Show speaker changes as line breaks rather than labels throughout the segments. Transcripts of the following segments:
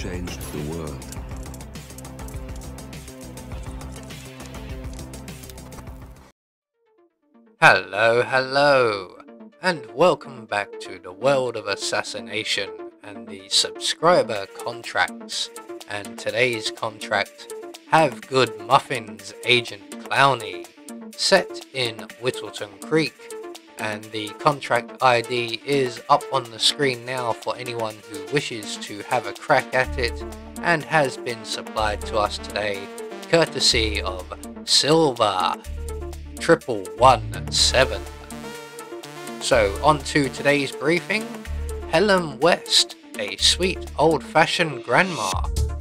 changed the world.
Hello, and welcome back to the world of assassination and the subscriber contracts. And today's contract, Have Good Muffins, Agent Clowny, set in Whittleton Creek. And the contract ID is up on the screen now for anyone who wishes to have a crack at it, and has been supplied to us today courtesy of Silver 1117. So on to today's briefing. Helen West, a sweet old-fashioned grandma.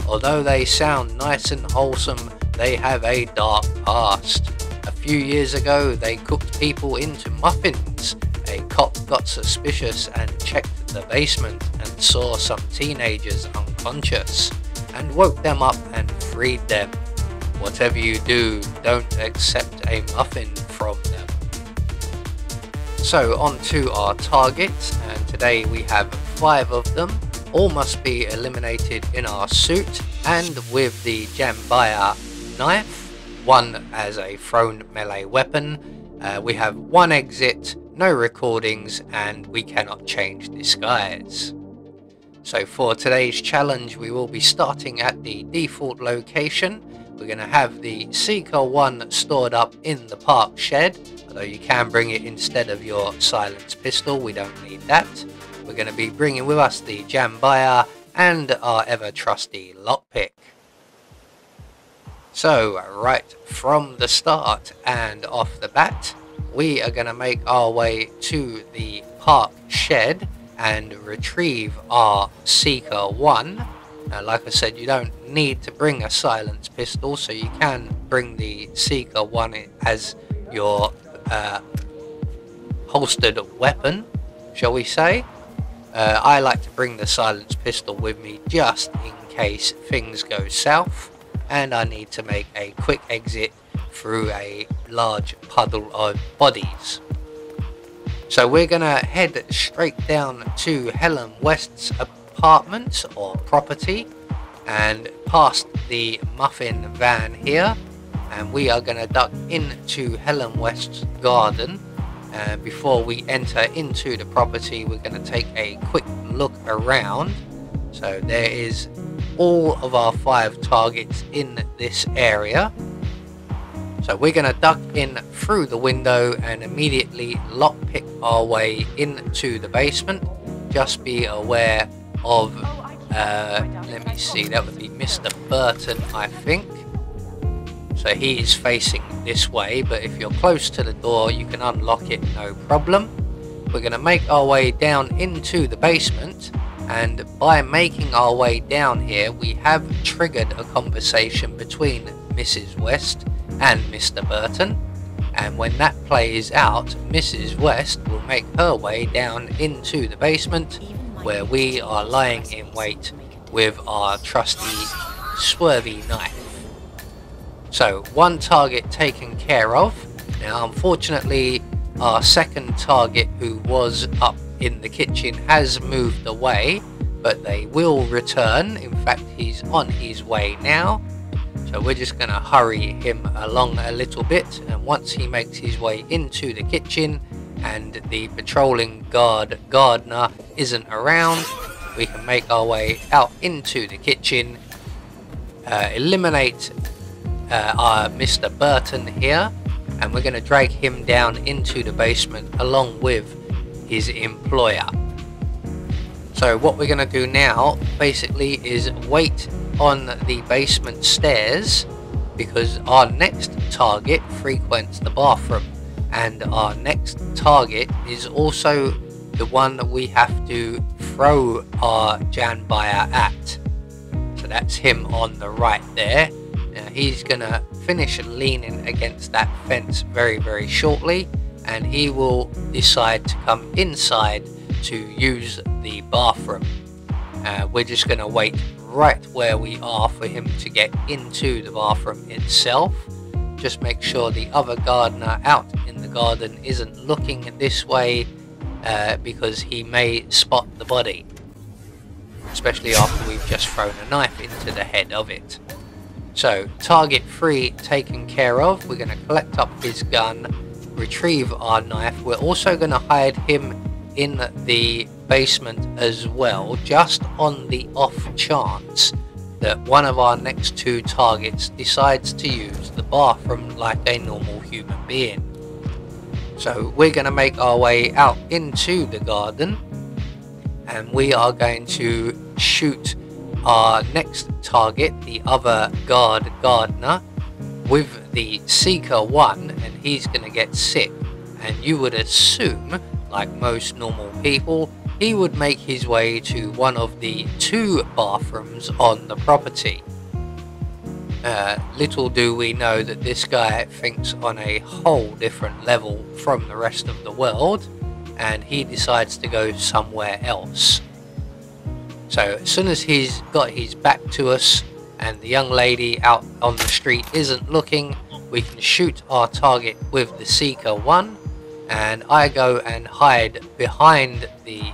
Although they sound nice and wholesome, they have a dark past. A few years ago, they cooked people into muffins. A cop got suspicious and checked the basement and saw some teenagers unconscious, and woke them up and freed them. Whatever you do, don't accept a muffin from them. So on to our targets, and today we have 5 of them. All must be eliminated in our suit and with the Jambaya knife, 1 as a thrown melee weapon. We have 1 exit, no recordings, and we cannot change disguise. So for today's challenge, we will be starting at the default location. We're going to have the Seeker 1 stored up in the park shed, although you can bring it instead of your silenced pistol, we don't need that. We're going to be bringing with us the Jambaya and our ever trusty lockpick. So right from the start and off the bat, we are going to make our way to the park shed and retrieve our Seeker 1. Now, like I said, you don't need to bring a silenced pistol, so you can bring the Seeker 1 as your holstered weapon, shall we say. I like to bring the silenced pistol with me just in case things go south and I need to make a quick exit through a large puddle of bodies. So we're gonna head straight down to Helen West's apartment or property and past the muffin van here, and we are gonna duck into Helen West's garden. Before we enter into the property, we're going to take a quick look around. So there is all of our 5 targets in this area. So we're going to duck in through the window and immediately lockpick our way into the basement. Just be aware of, let me see, that would be Mr. Burton, I think. So he is facing this way, but if you're close to the door, you can unlock it, no problem. We're going to make our way down into the basement, and by making our way down here, we have triggered a conversation between Mrs. West and Mr. Burton. And when that plays out, Mrs. West will make her way down into the basement, where we are lying in wait with our trusty swervy knife. So 1 target taken care of. Now unfortunately our second target, who was up in the kitchen, has moved away, but they will return. In fact, he's on his way now. So we're just going to hurry him along a little bit, and once he makes his way into the kitchen and the patrolling gardener isn't around, we can make our way out into the kitchen, eliminate our Mr. Burton here, and we're going to drag him down into the basement along with his employer. So what we're going to do now basically is wait on the basement stairs, because our next target frequents the bathroom, and our next target is also the one that we have to throw our Jambaya at. So that's him on the right there. Now he's gonna finish leaning against that fence very shortly, and he will decide to come inside to use the bathroom. We're just gonna wait right where we are for him to get into the bathroom itself. Just make sure the other gardener out in the garden isn't looking this way, because he may spot the body. especially after we've just thrown a knife into the head of it. So target 3 taken care of. We're going to collect up his gun, retrieve our knife. We're also going to hide him in the basement as well, just on the off chance that one of our next 2 targets decides to use the bathroom like a normal human being. So we're going to make our way out into the garden, and we are going to shoot our next target, the other gardener, with the Seeker 1, and he's going to get sick. And you would assume, like most normal people, he would make his way to one of the 2 bathrooms on the property. Little do we know that this guy thinks on a whole different level from the rest of the world, and he decides to go somewhere else. So as soon as he's got his back to us and the young lady out on the street isn't looking, we can shoot our target with the Seeker 1, and I go and hide behind the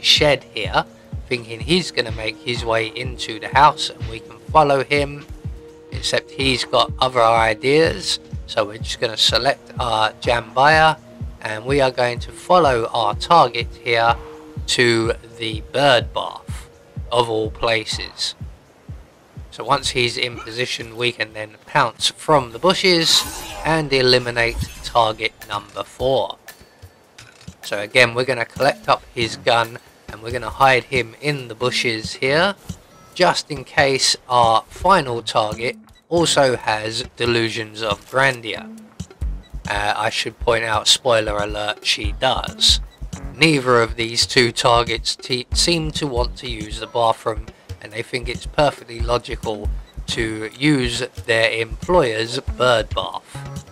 shed here, thinking he's going to make his way into the house and we can follow him, except he's got other ideas. So we're just going to select our Jambaya, and we are going to follow our target here to the bird bath, of all places. So once he's in position, we can then pounce from the bushes and eliminate target number 4. So again, we're going to collect up his gun and we're going to hide him in the bushes here, just in case our final target also has delusions of grandeur. I should point out, spoiler alert, she does. Neither of these 2 targets seem to want to use the bathroom, and they think it's perfectly logical to use their employer's bird bath.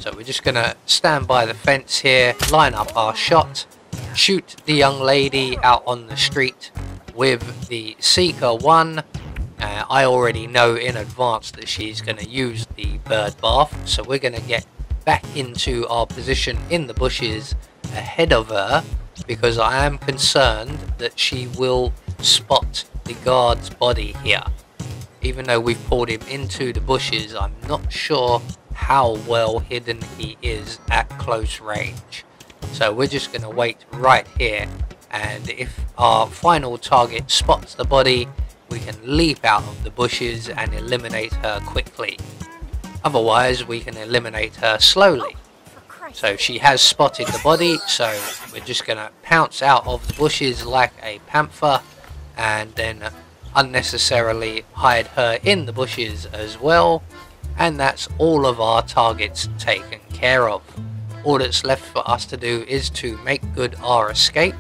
So we're just going to stand by the fence here, line up our shot, shoot the young lady out on the street with the Seeker 1. I already know in advance that she's going to use the bird bath, so we're going to get back into our position in the bushes ahead of her, because I am concerned that she will spot the guard's body here. Even though we've pulled him into the bushes, I'm not sure how well hidden he is at close range. So we're just going to wait right here, and if our final target spots the body, we can leap out of the bushes and eliminate her quickly. Otherwise, we can eliminate her slowly. So she has spotted the body, so we're just going to pounce out of the bushes like a panther, and then unnecessarily hide her in the bushes as well. And that's all of our targets taken care of. All that's left for us to do is to make good our escape,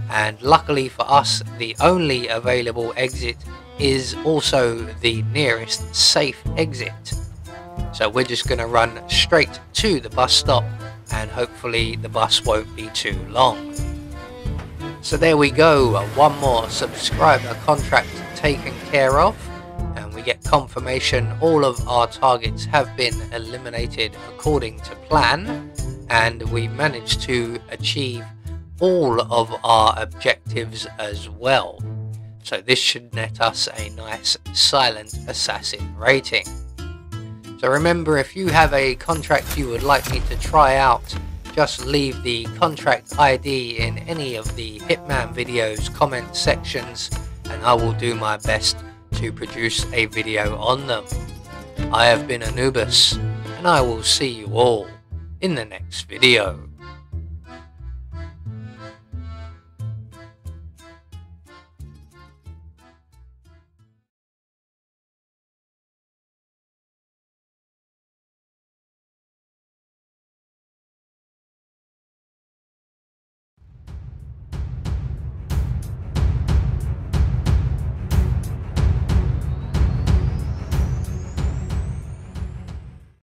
and luckily for us, the only available exit is also the nearest safe exit. So we're just going to run straight to the bus stop, and hopefully the bus won't be too long. So there we go, one more subscriber contract taken care of, and we get confirmation all of our targets have been eliminated according to plan, and we managed to achieve all of our objectives as well. So this should net us a nice silent assassin rating. So remember, if you have a contract you would like me to try out, just leave the contract ID in any of the Hitman videos comment sections, and I will do my best to produce a video on them. I have been Anubis, and I will see you all in the next video.